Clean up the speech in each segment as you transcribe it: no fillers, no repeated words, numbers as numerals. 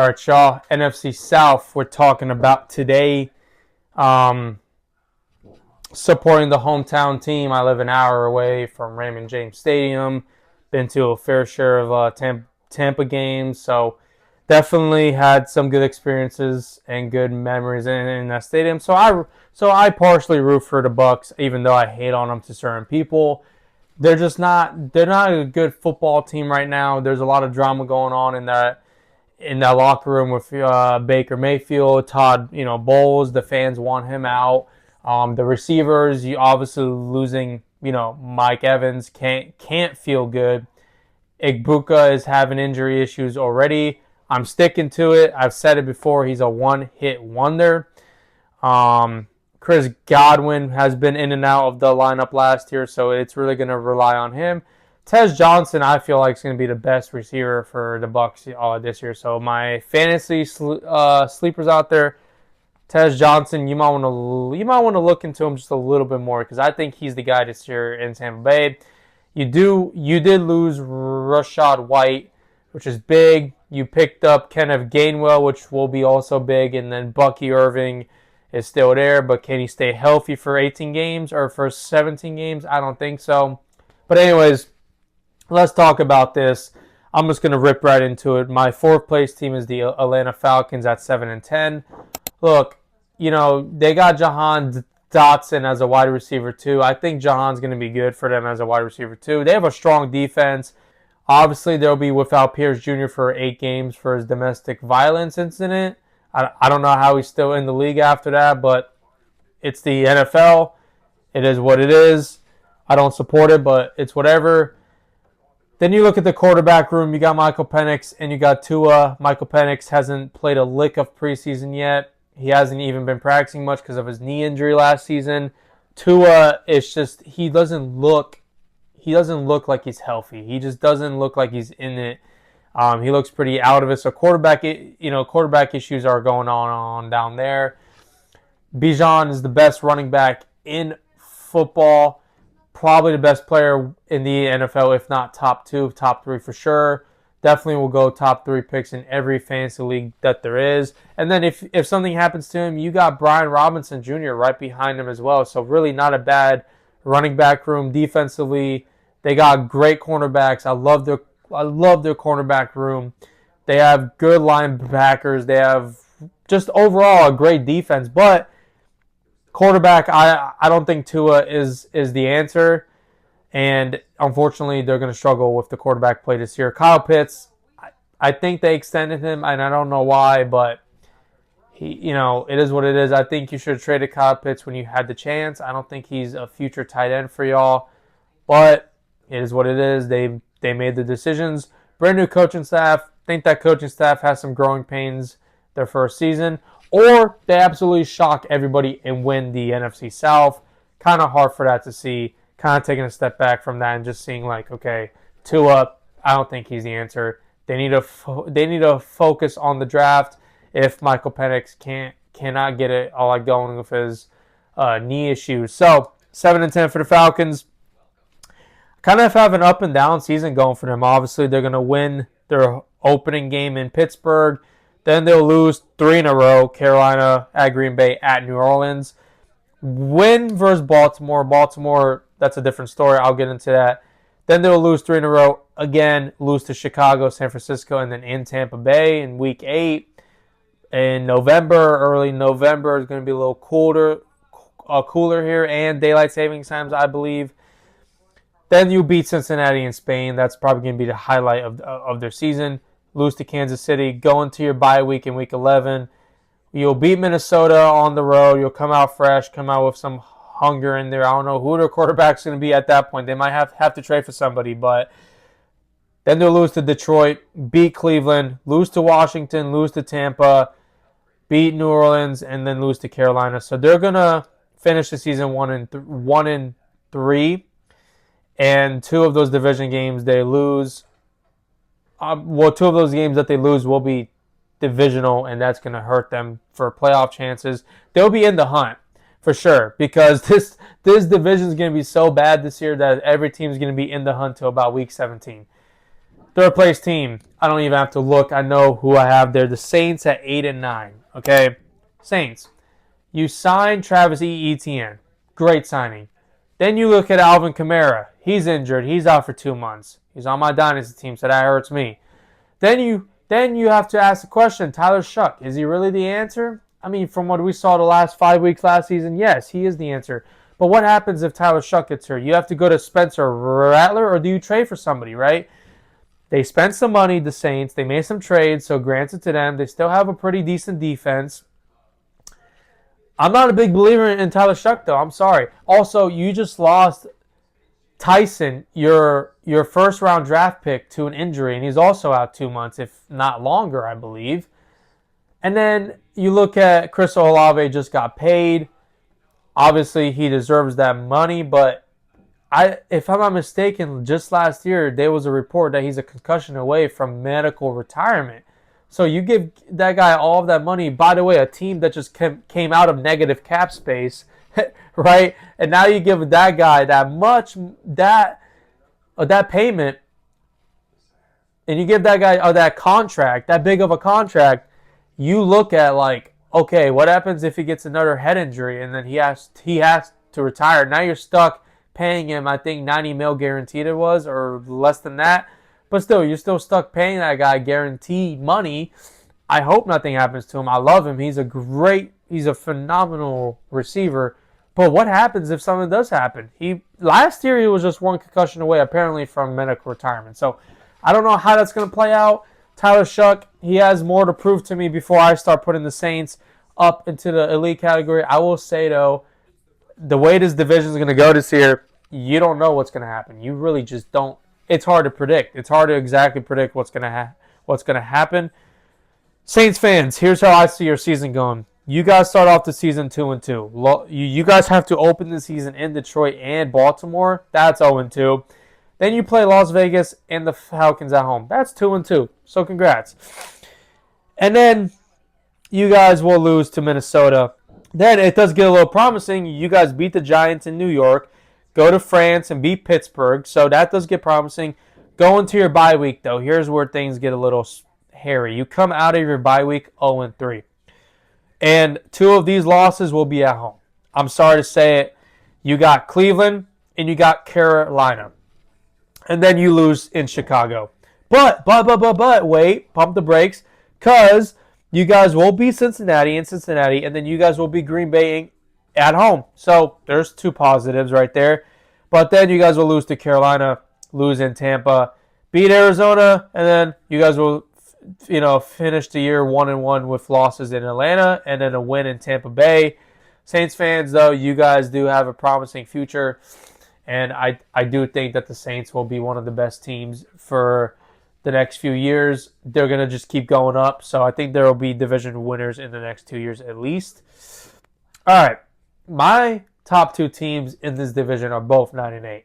All right, y'all. NFC South, we're talking about today. Supporting the hometown team. I live an hour away from Raymond James Stadium. Been to a fair share of Tampa games, so definitely had some good experiences and good memories in that stadium. So I partially root for the Bucs, even though I hate on them to certain people. They're not a good football team right now. There's a lot of drama going on in that locker room with Baker Mayfield, Todd, Bowles. The fans want him out. The receivers, you obviously losing, Mike Evans can't feel good. Igbuka is having injury issues already. I'm sticking to it. I've said it before. He's a one-hit wonder. Chris Godwin has been in and out of the lineup last year, so it's really going to rely on him. Tez Johnson, I feel like, is going to be the best receiver for the Bucs this year. So my fantasy sleepers out there, Tez Johnson, you might want to look into him just a little bit more because I think he's the guy this year in Tampa Bay. You did lose Rashad White, which is big. You picked up Kenneth Gainwell, which will be also big, and then Bucky Irving is still there, but can he stay healthy for 18 games or for 17 games? I don't think so. But anyways, let's talk about this. I'm just going to rip right into it. My fourth place team is the Atlanta Falcons at 7-10. Look, they got Jahan Dotson as a wide receiver too. I think Jahan's going to be good for them as a wide receiver too. They have a strong defense. Obviously, they'll be without Pierce Jr. for 8 games for his domestic violence incident. I don't know how he's still in the league after that, but it's the NFL. It is what it is. I don't support it, but it's whatever. Then you look at the quarterback room. You got Michael Penix and you got Tua. Michael Penix hasn't played a lick of preseason yet. He hasn't even been practicing much because of his knee injury last season. Tua, it's just he doesn't look like he's healthy. He just doesn't look like he's in it. He looks pretty out of it. So quarterback issues are going on down there. Bijan is the best running back in football. Probably the best player in the NFL, if not top 2, top 3 for sure. Definitely will go top 3 picks in every fantasy league that there is. And then if something happens to him, you got Brian Robinson Jr. right behind him as well. So really not a bad running back room defensively. They got great cornerbacks. I love their cornerback room. They have good linebackers. They have just overall a great defense. But quarterback, I don't think Tua is the answer. And unfortunately, they're going to struggle with the quarterback play this year. Kyle Pitts, I think they extended him, and I don't know why, but it is what it is. I think you should have traded Kyle Pitts when you had the chance. I don't think he's a future tight end for y'all, but it is what it is. They made the decisions. Brand new coaching staff. Think that coaching staff has some growing pains their first season, or they absolutely shock everybody and win the NFC South. Kind of hard for that to see. Kind of taking a step back from that and just seeing okay, Tua, I don't think he's the answer. They need to focus on the draft. If Michael Penix cannot get it all going with his knee issues. So 7-10 for the Falcons. Kind of have an up and down season going for them. Obviously, they're going to win their opening game in Pittsburgh. Then they'll lose 3 in a row. Carolina, at Green Bay, at New Orleans. Win versus Baltimore. Baltimore, that's a different story. I'll get into that. Then they'll lose 3 in a row. Again, lose to Chicago, San Francisco, and then in Tampa Bay in Week 8. In November, early November, it's going to be a little cooler here, and daylight savings times, I believe. Then you beat Cincinnati in Spain. That's probably going to be the highlight of their season. Lose to Kansas City. Go into your bye week in Week 11. You'll beat Minnesota on the road. You'll come out fresh, come out with some hunger in there. I don't know who their quarterback's going to be at that point. They might have to trade for somebody, but then they'll lose to Detroit, beat Cleveland, lose to Washington, lose to Tampa, beat New Orleans, and then lose to Carolina. So they're going to finish the season 1-3, and 2 of those division games they lose. 2 of those games that they lose will be divisional, and that's going to hurt them for playoff chances. They'll be in the hunt for sure because this division is going to be so bad this year that every team is going to be in the hunt till about week 17. Third place team. I don't even have to look. I know who I have there. The Saints at 8-9. Okay, Saints. You signed Travis Etienne. Great signing. Then you look at Alvin Kamara. He's injured. He's out for 2 months. He's on my dynasty team, so that hurts me. Then you have to ask the question, Tyler Shuck, is he really the answer? I mean, from what we saw the last 5 weeks last season, yes, he is the answer. But what happens if Tyler Shuck gets hurt? You have to go to Spencer Rattler, or do you trade for somebody, right? They spent some money, the Saints. They made some trades, so granted to them. They still have a pretty decent defense. I'm not a big believer in Tyler Shuck, though. I'm sorry. Also, you just lost Tyson, your first-round draft pick, to an injury, and he's also out 2 months, if not longer, I believe. And then you look at Chris Olave just got paid. Obviously, he deserves that money, but if I'm not mistaken, just last year, there was a report that he's a concussion away from medical retirement. So you give that guy all of that money. By the way, a team that just came out of negative cap space, right? And now you give that guy that payment, and you give that guy that contract, that big of a contract. You look at like, okay, what happens if he gets another head injury and then he has to retire? Now you're stuck paying him, I think, $90 million guaranteed it was, or less than that. But still, you're still stuck paying that guy guaranteed money. I hope nothing happens to him. I love him. He's a phenomenal receiver. But what happens if something does happen? Last year he was just one concussion away, apparently, from medical retirement. So I don't know how that's going to play out. Tyler Shuck, he has more to prove to me before I start putting the Saints up into the elite category. I will say, though, the way this division is going to go this year, you don't know what's going to happen. You really just don't. It's hard to predict. It's hard to exactly predict what's going to happen. Saints fans, here's how I see your season going. You guys start off the season 2-2. You guys have to open the season in Detroit and Baltimore. That's 0-2. Then you play Las Vegas and the Falcons at home. That's 2-2. So congrats. And then you guys will lose to Minnesota. Then it does get a little promising. You guys beat the Giants in New York. Go to France and beat Pittsburgh. So that does get promising. Go into your bye week, though. Here's where things get a little hairy. You come out of your bye week 0-3. And 2 of these losses will be at home. I'm sorry to say it. You got Cleveland and you got Carolina. And then you lose in Chicago. But, wait, pump the brakes. Because you guys will beat Cincinnati in Cincinnati. And then you guys will beat Green Bay at home. So there's 2 positives right there. But then you guys will lose to Carolina, lose in Tampa, beat Arizona, and then you guys will finish the year 1-1 with losses in Atlanta and then a win in Tampa Bay. Saints fans, though, you guys do have a promising future. And I do think that the Saints will be one of the best teams for the next few years. They're going to just keep going up. So I think there will be division winners in the next 2 years at least. All right. My top 2 teams in this division are both 9-8.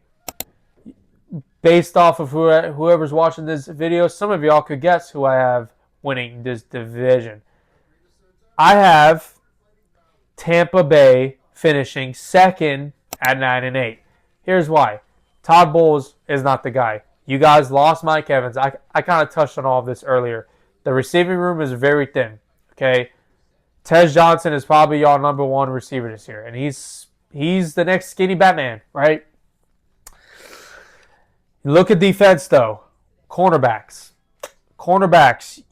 Based off of whoever's watching this video, some of y'all could guess who I have winning this division. I have Tampa Bay finishing second at 9-8. Here's why. Todd Bowles is not the guy. You guys lost Mike Evans. I kind of touched on all of this earlier. The receiving room is very thin. Okay, Tej Johnson is probably your number 1 receiver this year, and he's the next skinny Batman, right? Look at defense, though. Cornerbacks.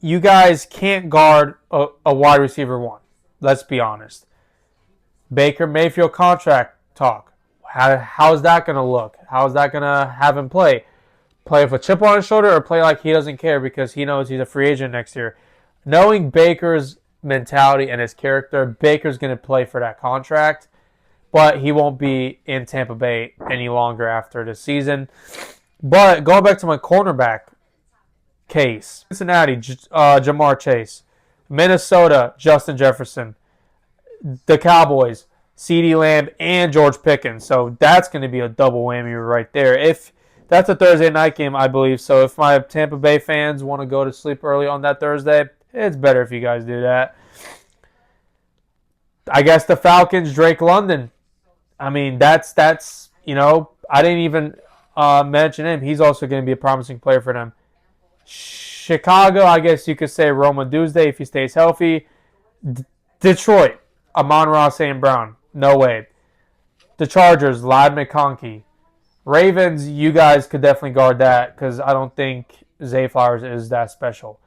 You guys can't guard a wide receiver 1. Let's be honest. Baker Mayfield contract talk. How's that going to look? How's that going to have him play? Play with a chip on his shoulder or play like he doesn't care because he knows he's a free agent next year? Knowing Baker's mentality and his character, Baker's going to play for that contract, but he won't be in Tampa Bay any longer after the season. But going back to my cornerback case, Cincinnati, Jamar Chase. Minnesota, Justin Jefferson. The Cowboys, CeeDee Lamb and George Pickens. So that's going to be a double whammy right there. If that's a Thursday night game, I believe. So if my Tampa Bay fans want to go to sleep early on that Thursday, it's better if you guys do that. I guess the Falcons, Drake London. I mean, that's I didn't even mention him. He's also going to be a promising player for them. Chicago, I guess you could say Roma Tuesday if he stays healthy. Detroit, Amon-Ra St. Brown. No way. The Chargers, Ladd McConkey. Ravens, you guys could definitely guard that because I don't think Zay Flowers is that special.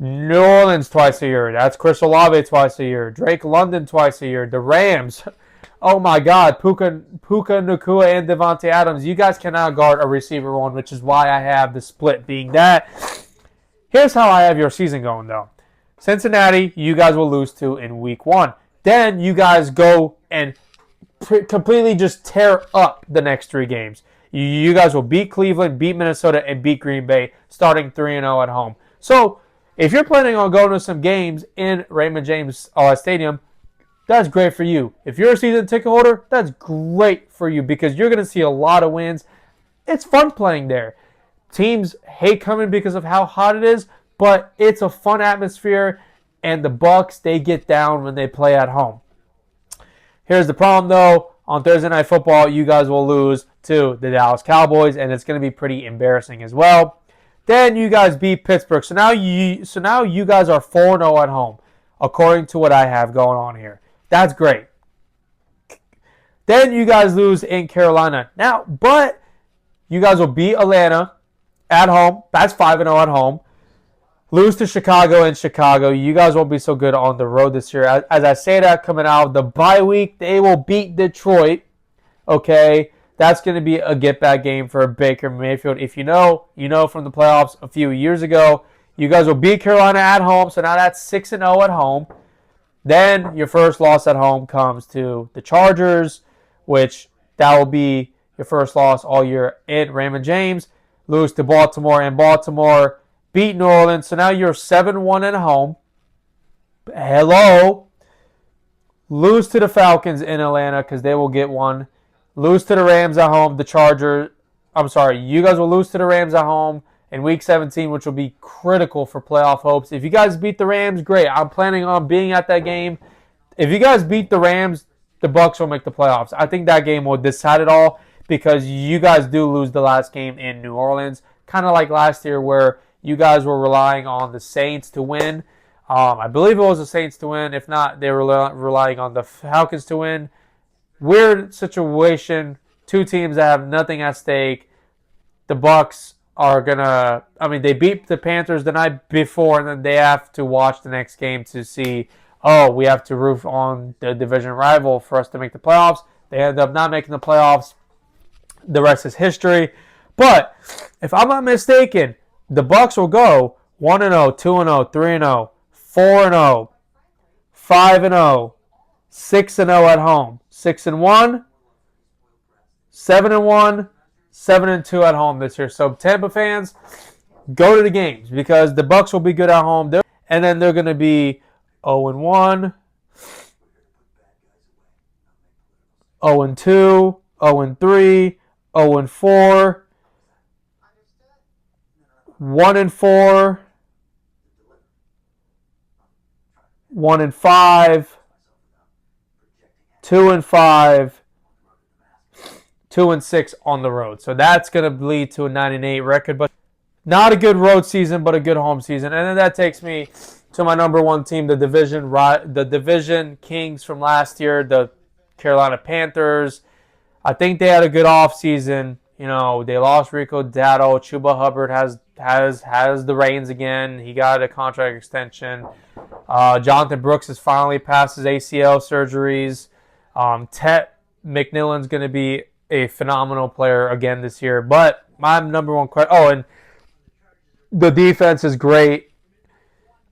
New Orleans twice a year. That's Chris Olave twice a year. Drake London twice a year. The Rams. Oh my God. Puka Nacua and Devontae Adams. You guys cannot guard a receiver one, which is why I have the split being that. Here's how I have your season going though. Cincinnati, you guys will lose to in week 1. Then you guys go and completely just tear up the next 3 games. You guys will beat Cleveland, beat Minnesota, and beat Green Bay, starting 3-0 at home. So, if you're planning on going to some games in Raymond James Stadium, that's great for you. If you're a season ticket holder, that's great for you because you're going to see a lot of wins. It's fun playing there. Teams hate coming because of how hot it is, but it's a fun atmosphere, and the Bucs, they get down when they play at home. Here's the problem, though. On Thursday Night Football, you guys will lose to the Dallas Cowboys, and it's going to be pretty embarrassing as well. Then you guys beat Pittsburgh. So now you guys are 4-0 at home, according to what I have going on here. That's great. Then you guys lose in Carolina. Now, but you guys will beat Atlanta at home. That's 5-0 at home. Lose to Chicago in Chicago. You guys won't be so good on the road this year. As I say that, coming out of the bye week, they will beat Detroit. Okay, that's going to be a get-back game for Baker Mayfield. If you know from the playoffs a few years ago. You guys will beat Carolina at home, so now that's 6-0 at home. Then your first loss at home comes to the Chargers, which that will be your first loss all year in Raymond James. Lose to Baltimore, and Baltimore beat New Orleans, so now you're 7-1 at home. Hello. Lose to the Falcons in Atlanta because they will get one. Lose to the Rams at home. You guys will lose to the Rams at home in Week 17, which will be critical for playoff hopes. If you guys beat the Rams, great. I'm planning on being at that game. If you guys beat the Rams, the Bucs will make the playoffs. I think that game will decide it all because you guys do lose the last game in New Orleans, kind of like last year where you guys were relying on the Saints to win. I believe it was the Saints to win. If not, they were relying on the Falcons to win. Weird situation. 2 teams that have nothing at stake. The Bucs are gonna. They beat the Panthers the night before, and then they have to watch the next game to see. Oh, we have to root on the division rival for us to make the playoffs. They end up not making the playoffs. The rest is history. But if I'm not mistaken, the Bucs will go 1-0, 2-0, 3-0, 4-0, 5-0, 6-0 at home, 6-1, 7-1, 7-2 at home this year. So Tampa fans, go to the games because the Bucs will be good at home, and then they're going to be 0-1, 0-2, 0-3, 0-4. 1-4, 1-5, 2-5, 2-6 on the road. So that's going to lead to a 9-8 record, but not a good road season, but a good home season. And then that takes me to my number 1 team, the division kings from last year, the Carolina Panthers. I think they had a good offseason. They lost Rico Dowdle. Chuba Hubbard has the reins again. He got a contract extension. Jonathan Brooks has finally passed his ACL surgeries. Tet McMillan's going to be a phenomenal player again this year. But my number 1 question. Oh, and the defense is great.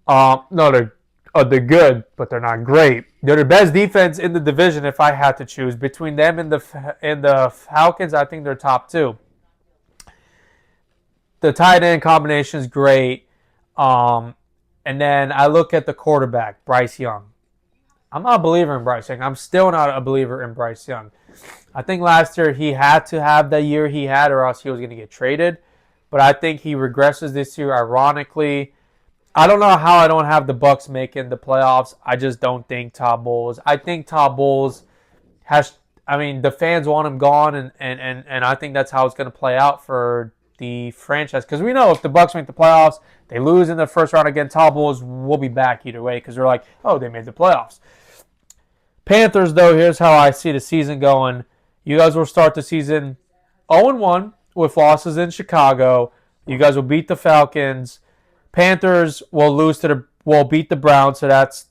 They're good, but they're not great. They're the best defense in the division if I had to choose. Between them and the Falcons, I think they're top 2. The tight end combination is great. And then I look at the quarterback, Bryce Young. I'm not a believer in Bryce Young. I'm still not a believer in Bryce Young. I think last year he had to have the year he had or else he was going to get traded. But I think he regresses this year, ironically. I don't know how I don't have the Bucs making the playoffs. I just don't think Todd Bowles. I think Todd Bowles the fans want him gone, and I think that's how it's going to play out for the franchise. Because we know if the Bucks make the playoffs, they lose in the first round against Todd Bowles, we'll be back either way because they're like, oh, they made the playoffs. Panthers, though, here's how I see the season going. You guys will start the season 0-1 with losses in Chicago. You guys will beat the Falcons. Panthers will beat the Browns, so that's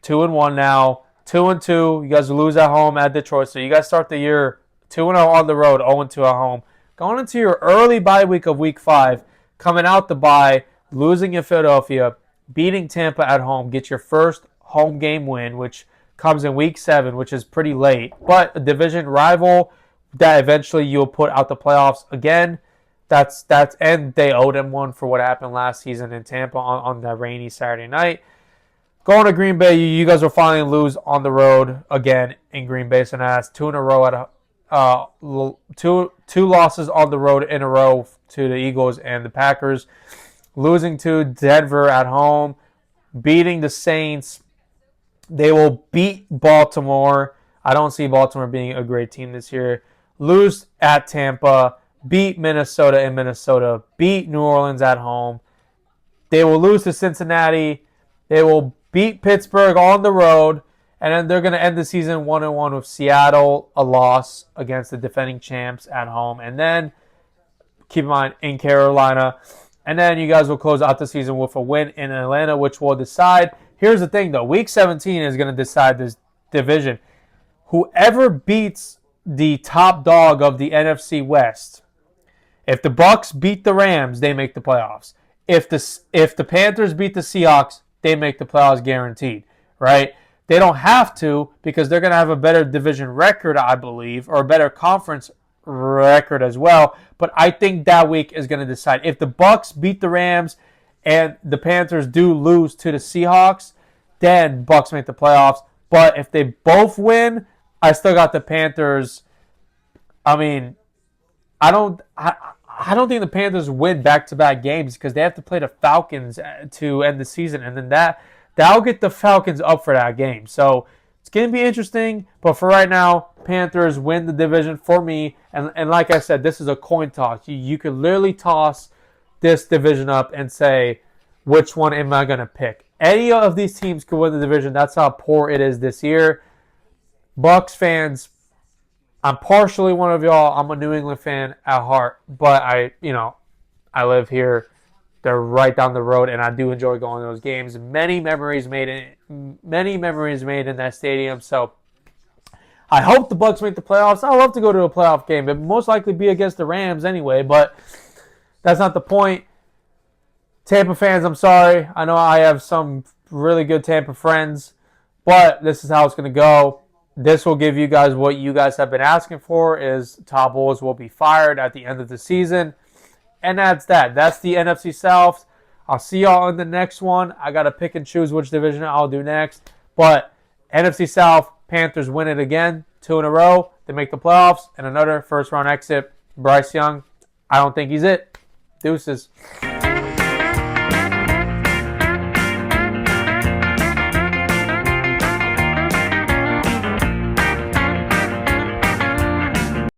2-1 now. 2-2. You guys will lose at home at Detroit. So you guys start the year 2-0 on the road, 0-2 at home. Going into your early bye week of Week 5, coming out the bye, losing in Philadelphia, beating Tampa at home, get your first home game win, which comes in Week 7, which is pretty late. But a division rival that eventually you'll put out the playoffs again. And they owed him one for what happened last season in Tampa on that rainy Saturday night. Going to Green Bay, you guys will finally lose on the road again in Green Bay. So now that's 2 in a row two losses on the road in a row to the Eagles and the Packers. Losing to Denver at home, beating the Saints. They will beat Baltimore. I don't see Baltimore being a great team this year. Lose at Tampa. Beat Minnesota in Minnesota. Beat New Orleans at home. They will lose to Cincinnati. They will beat Pittsburgh on the road. And then they're going to end the season 1-1 with Seattle, a loss against the defending champs at home. And then, keep in mind, in Carolina. And then you guys will close out the season with a win in Atlanta, which will decide. Here's the thing, though. Week 17 is going to decide this division. Whoever beats the top dog of the NFC West, if the Bucks beat the Rams, they make the playoffs. If the Panthers beat the Seahawks, they make the playoffs guaranteed, right? They don't have to because they're going to have a better division record, I believe, or a better conference record as well. But I think that week is going to decide. If the Bucks beat the Rams and the Panthers do lose to the Seahawks, then Bucks make the playoffs. But if they both win, I still got the Panthers. I mean, I don't think the Panthers win back-to-back games because they have to play the Falcons to end the season, and then that'll get the Falcons up for that game. So it's going to be interesting, but for right now, Panthers win the division for me. And like I said, this is a coin toss. You could literally toss this division up and say, which one am I going to pick? Any of these teams could win the division. That's how poor it is this year. Bucks fans, I'm partially one of y'all. I'm a New England fan at heart, but I live here. They're right down the road, and I do enjoy going to those games. Many memories made in that stadium. So I hope the Bucks make the playoffs. I love to go to a playoff game. It most likely be against the Rams anyway, but that's not the point. Tampa fans, I'm sorry. I know I have some really good Tampa friends, but this is how it's going to go. This will give you guys what you guys have been asking for, is Todd Bowles will be fired at the end of the season. And that's that. That's the NFC South. I'll see y'all in the next one. I got to pick and choose which division I'll do next. But NFC South, Panthers win it again, 2 in a row. They make the playoffs, and another first-round exit. Bryce Young, I don't think he's it. Deuces.